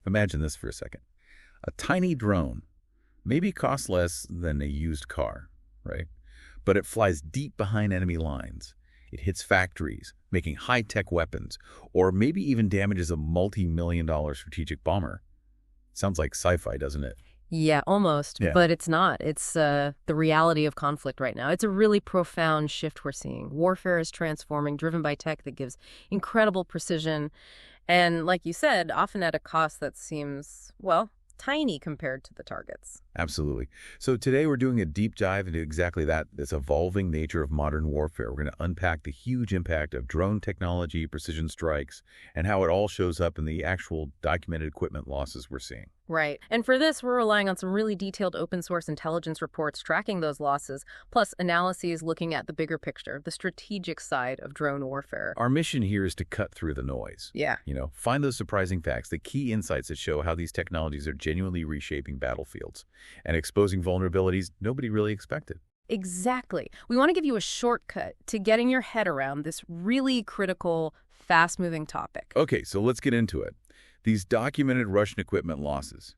Imagine this for a second. A tiny drone maybe costs less than a used car, right? But it flies deep behind enemy lines. It hits factories, making high-tech weapons, or maybe even damages a multi-million-dollar strategic bomber. Sounds like sci-fi, doesn't it? Yeah, almost, Yeah. but it's not. It's the reality of conflict right now. It's a really profound shift we're seeing. Warfare is transforming, driven by tech that gives incredible precision, and like you said, often at a cost that seems, well, tiny compared to the targets. Absolutely. So today we're doing a deep dive into exactly that, this evolving nature of modern warfare. We're going to unpack the huge impact of drone technology, precision strikes, and how it all shows up in the actual documented equipment losses we're seeing. Right. And for this, we're relying on some really detailed open source intelligence reports tracking those losses, plus analyses looking at the bigger picture, the strategic side of drone warfare. Our mission here is to cut through the noise. Yeah. Find those surprising facts, the key insights that show how these technologies are genuinely reshaping battlefields and exposing vulnerabilities nobody really expected. Exactly. We want to give you a shortcut to getting your head around this really critical, fast-moving topic. Okay, so let's get into it. These documented Russian equipment losses.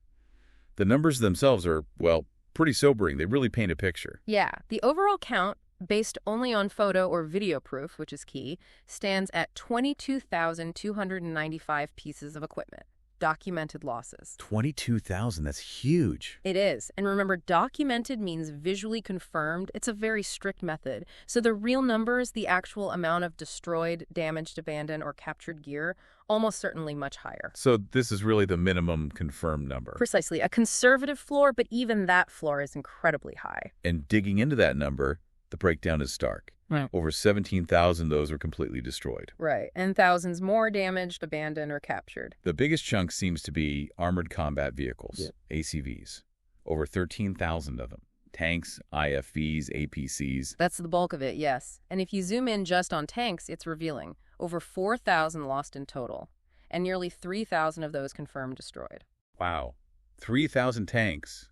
The numbers themselves are, well, pretty sobering. They really paint a picture. Yeah. The overall count, based only on photo or video proof, which is key, stands at 22,295 pieces of equipment. Documented losses. 22,000, that's huge. It is. And remember, documented means visually confirmed. It's a very strict method. So the real numbers, the actual amount of destroyed, damaged, abandoned, or captured gear, almost certainly much higher. So this is really the minimum confirmed number. Precisely. A conservative floor, but even that floor is incredibly high. And digging into that number, the breakdown is stark. Right. Over 17,000 of those were completely destroyed. Right. And thousands more damaged, abandoned, or captured. The biggest chunk seems to be armored combat vehicles, ACVs. Over 13,000 of them. Tanks, IFVs, APCs. That's the bulk of it, yes. And if you zoom in just on tanks, it's revealing. Over 4,000 lost in total, and nearly 3,000 of those confirmed destroyed. Wow. 3,000 tanks.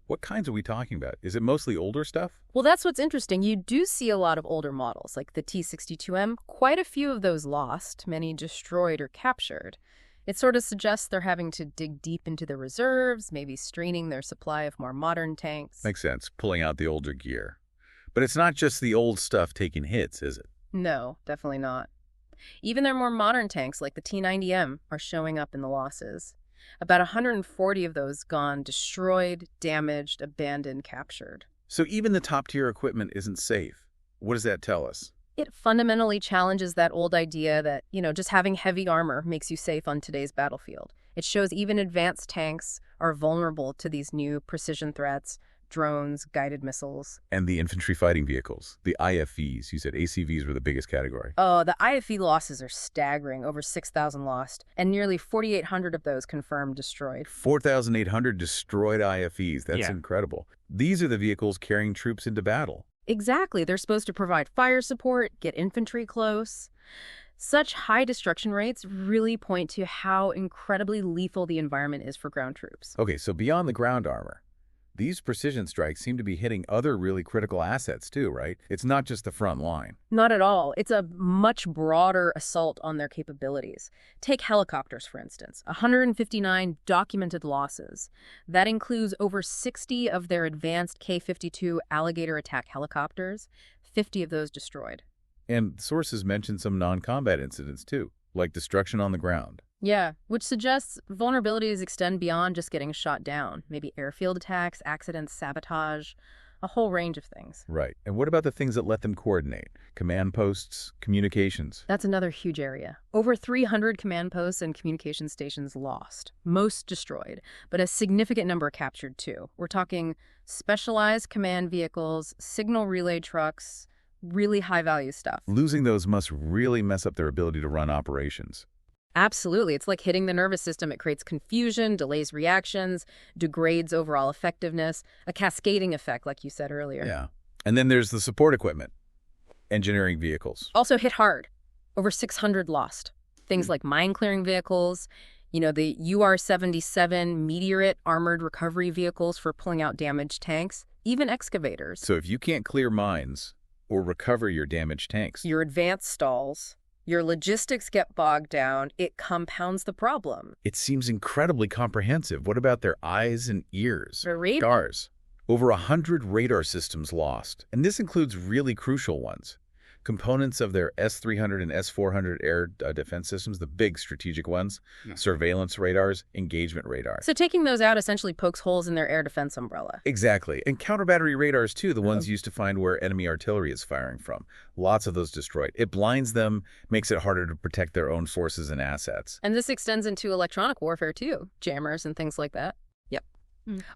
What kinds are we talking about? Is it mostly older stuff? Well, that's what's interesting. You do see a lot of older models, like the T-62M. Quite a few of those lost, many destroyed or captured. It sort of suggests they're having to dig deep into the reserves, maybe straining their supply of more modern tanks. Makes sense, pulling out the older gear. But it's not just the old stuff taking hits, is it? No, definitely not. Even their more modern tanks, like the T-90M, are showing up in the losses. About 140 of those gone destroyed, damaged, abandoned, captured. So even the top-tier equipment isn't safe. What does that tell us? It fundamentally challenges that old idea that, just having heavy armor makes you safe on today's battlefield. It shows even advanced tanks are vulnerable to these new precision threats, drones, guided missiles. And the infantry fighting vehicles, the IFVs. You said ACVs were the biggest category. Oh, the IFV losses are staggering, over 6,000 lost, and nearly 4,800 of those confirmed destroyed. 4,800 destroyed IFVs. That's incredible. These are the vehicles carrying troops into battle. Exactly. They're supposed to provide fire support, get infantry close. Such high destruction rates really point to how incredibly lethal the environment is for ground troops. Okay, so beyond the ground armor, these precision strikes seem to be hitting other really critical assets too, right? It's not just the front line. Not at all. It's a much broader assault on their capabilities. Take helicopters, for instance. 159 documented losses. That includes over 60 of their advanced K-52 Alligator attack helicopters, 50 of those destroyed. And sources mention some non-combat incidents too, like destruction on the ground. Yeah, which suggests vulnerabilities extend beyond just getting shot down. Maybe airfield attacks, accidents, sabotage, a whole range of things. Right. And what about the things that let them coordinate? Command posts, communications? That's another huge area. Over 300 command posts and communication stations lost, most destroyed, but a significant number captured too. We're talking specialized command vehicles, signal relay trucks, really high-value stuff. Losing those must really mess up their ability to run operations. Absolutely. It's like hitting the nervous system. It creates confusion, delays reactions, degrades overall effectiveness, a cascading effect, like you said earlier. Yeah. And then there's the support equipment, engineering vehicles. Also hit hard. Over 600 lost. Things like mine-clearing vehicles, the UR-77 Meteorite armored recovery vehicles for pulling out damaged tanks, even excavators. So if you can't clear mines or recover your damaged tanks, Your advanced stalls, Your logistics get bogged down, it compounds the problem. It seems incredibly comprehensive. What about their eyes and ears? The radar. Radars. Over 100 radar systems lost, and this includes really crucial ones. Components of their S-300 and S-400 air defense systems, the big strategic ones, surveillance radars, engagement radars. So taking those out essentially pokes holes in their air defense umbrella. Exactly. And counter-battery radars, too, the ones used to find where enemy artillery is firing from. Lots of those destroyed. It blinds them, makes it harder to protect their own forces and assets. And this extends into electronic warfare, too. Jammers and things like that. Yep.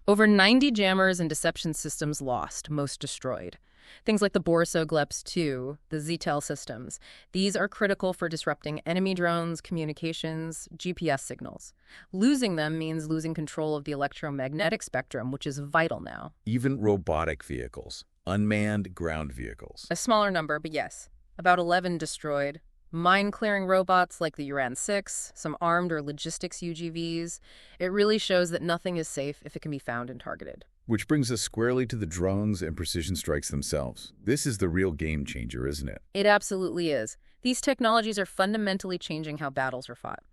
Over 90 jammers and deception systems lost, most destroyed. Things like the Borisov-Gleps-2, the ZTEL systems. These are critical for disrupting enemy drones, communications, GPS signals. Losing them means losing control of the electromagnetic spectrum, which is vital now. Even robotic vehicles, unmanned ground vehicles. A smaller number, but yes. About 11 destroyed. Mine-clearing robots like the Uran-6, some armed or logistics UGVs. It really shows that nothing is safe if it can be found and targeted. Which brings us squarely to the drones and precision strikes themselves. This is the real game changer, isn't it? It absolutely is. These technologies are fundamentally changing how battles are fought.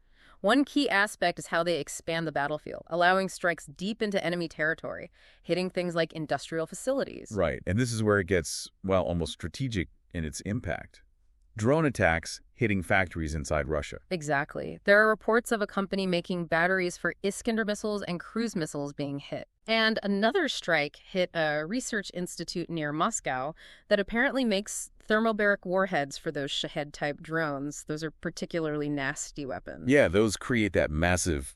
One key aspect is how they expand the battlefield, allowing strikes deep into enemy territory, hitting things like industrial facilities. Right, and this is where it gets, well, almost strategic in its impact. Drone attacks hitting factories inside Russia. Exactly. There are reports of a company making batteries for Iskander missiles and cruise missiles being hit. And another strike hit a research institute near Moscow that apparently makes thermobaric warheads for those Shahed-type drones. Those are particularly nasty weapons. Yeah, those create that massive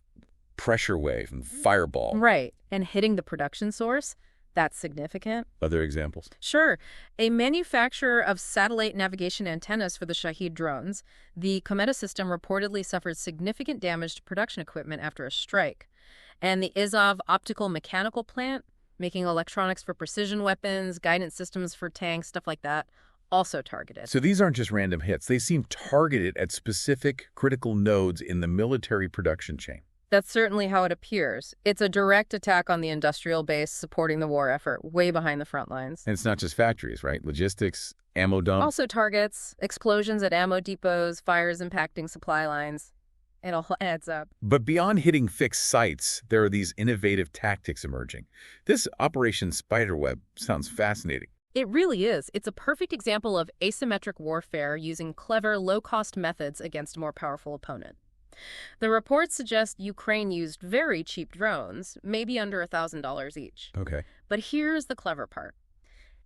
pressure wave and fireball. Right. And hitting the production source, that's significant. Other examples? Sure. A manufacturer of satellite navigation antennas for the Shahed drones, the Kometa system reportedly suffered significant damage to production equipment after a strike. And the Azov Optical-Mechanical Plant, making electronics for precision weapons, guidance systems for tanks, stuff like that, also targeted. So these aren't just random hits. They seem targeted at specific critical nodes in the military production chain. That's certainly how it appears. It's a direct attack on the industrial base supporting the war effort, way behind the front lines. And it's not just factories, right? Logistics, ammo dumps. Also targets, explosions at ammo depots, fires impacting supply lines. It all adds up. But beyond hitting fixed sites, there are these innovative tactics emerging. This Operation Spiderweb sounds fascinating. It really is. It's a perfect example of asymmetric warfare using clever, low-cost methods against a more powerful opponent. The reports suggest Ukraine used very cheap drones, maybe under $1,000 each. Okay. But here's the clever part.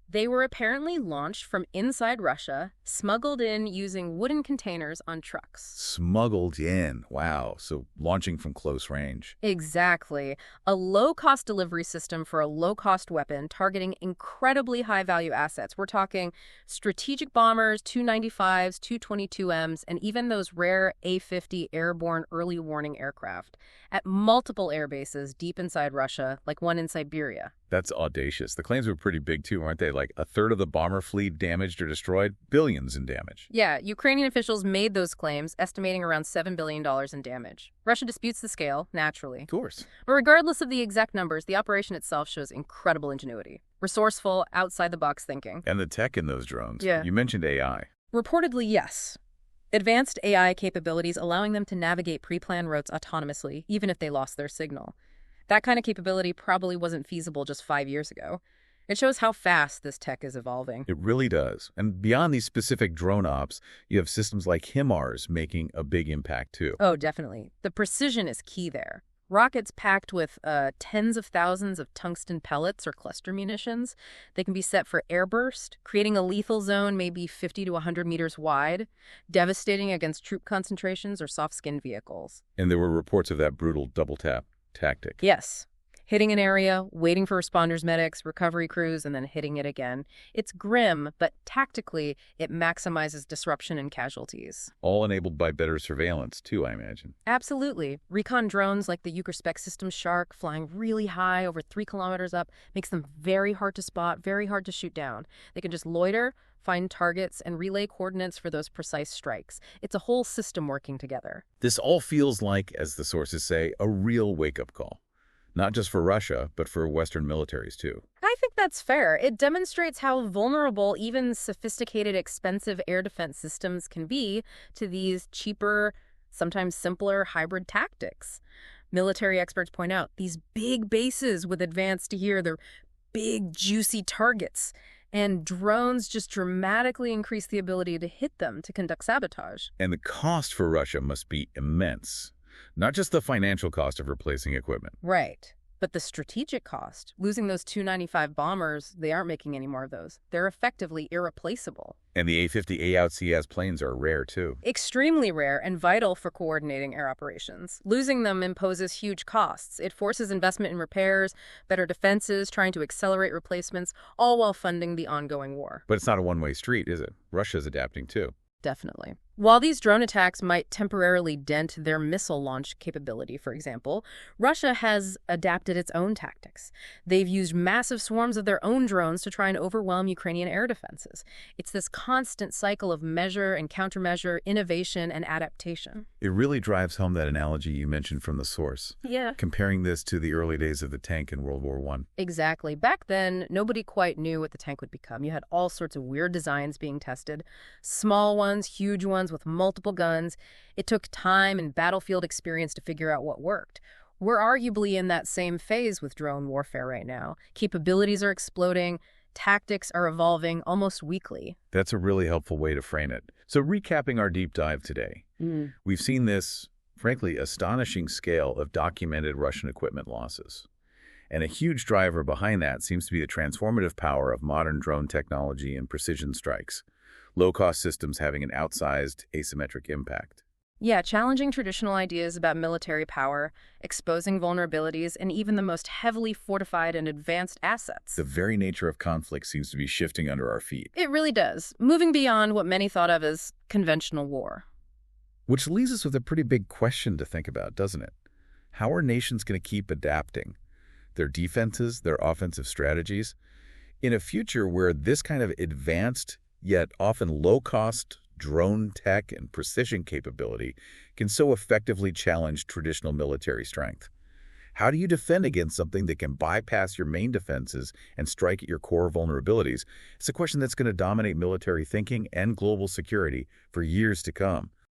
They were apparently launched from inside Russia, smuggled in using wooden containers on trucks. Smuggled in. Wow. So launching from close range. Exactly. A low-cost delivery system for a low-cost weapon targeting incredibly high-value assets. We're talking strategic bombers, Tu-95s, Tu-22Ms, and even those rare A-50 airborne early warning aircraft at multiple air bases deep inside Russia, like one in Siberia. That's audacious. The claims were pretty big, too, aren't they? Like a third of the bomber fleet damaged or destroyed, billions in damage. Yeah, Ukrainian officials made those claims, estimating around $7 billion in damage. Russia disputes the scale, naturally. Of course. But regardless of the exact numbers, the operation itself shows incredible ingenuity. Resourceful, outside-the-box thinking. And the tech in those drones. Yeah. You mentioned AI. Reportedly, yes. Advanced AI capabilities allowing them to navigate pre-planned routes autonomously, even if they lost their signal. That kind of capability probably wasn't feasible just 5 years ago. It shows how fast this tech is evolving. It really does. And beyond these specific drone ops, you have systems like HIMARS making a big impact, too. Oh, definitely. The precision is key there. Rockets packed with tens of thousands of tungsten pellets or cluster munitions. They can be set for airburst, creating a lethal zone maybe 50 to 100 meters wide, devastating against troop concentrations or soft-skinned vehicles. And there were reports of that brutal double-tap tactic. Yes. Hitting an area, waiting for responders, medics, recovery crews, and then hitting it again. It's grim, but tactically, it maximizes disruption and casualties. All enabled by better surveillance, too, I imagine. Absolutely. Recon drones like the Ukr-Spec system Shark, flying really high, over 3 kilometers up, makes them very hard to spot, very hard to shoot down. They can just loiter, find targets, and relay coordinates for those precise strikes. It's a whole system working together. This all feels like, as the sources say, a real wake-up call. Not just for Russia, but for Western militaries, too. I think that's fair. It demonstrates how vulnerable even sophisticated, expensive air defense systems can be to these cheaper, sometimes simpler hybrid tactics. Military experts point out these big bases with advanced gear, they're big, juicy targets, and drones just dramatically increase the ability to hit them to conduct sabotage. And the cost for Russia must be immense. Not just the financial cost of replacing equipment. Right. But the strategic cost, losing those Tu-95 bombers, they aren't making any more of those. They're effectively irreplaceable. And the A-50 AOCS planes are rare, too. Extremely rare and vital for coordinating air operations. Losing them imposes huge costs. It forces investment in repairs, better defenses, trying to accelerate replacements, all while funding the ongoing war. But it's not a one-way street, is it? Russia's adapting, too. Definitely. While these drone attacks might temporarily dent their missile launch capability, for example, Russia has adapted its own tactics. They've used massive swarms of their own drones to try and overwhelm Ukrainian air defenses. It's this constant cycle of measure and countermeasure, innovation and adaptation. It really drives home that analogy you mentioned from the source. Yeah. Comparing this to the early days of the tank in World War I. Exactly. Back then, nobody quite knew what the tank would become. You had all sorts of weird designs being tested. Small ones, huge ones with multiple guns. It took time and battlefield experience to figure out what worked. We're arguably in that same phase with drone warfare right now. Capabilities are exploding. Tactics are evolving almost weekly. That's a really helpful way to frame it. So recapping our deep dive today, we've seen this, frankly, astonishing scale of documented Russian equipment losses. And a huge driver behind that seems to be the transformative power of modern drone technology and precision strikes. Low-cost systems having an outsized asymmetric impact. Yeah, challenging traditional ideas about military power, exposing vulnerabilities, and even the most heavily fortified and advanced assets. The very nature of conflict seems to be shifting under our feet. It really does, moving beyond what many thought of as conventional war. Which leaves us with a pretty big question to think about, doesn't it? How are nations going to keep adapting their defenses, their offensive strategies, in a future where this kind of advanced yet often low-cost drone tech and precision capability can so effectively challenge traditional military strength? How do you defend against something that can bypass your main defenses and strike at your core vulnerabilities? It's a question that's going to dominate military thinking and global security for years to come.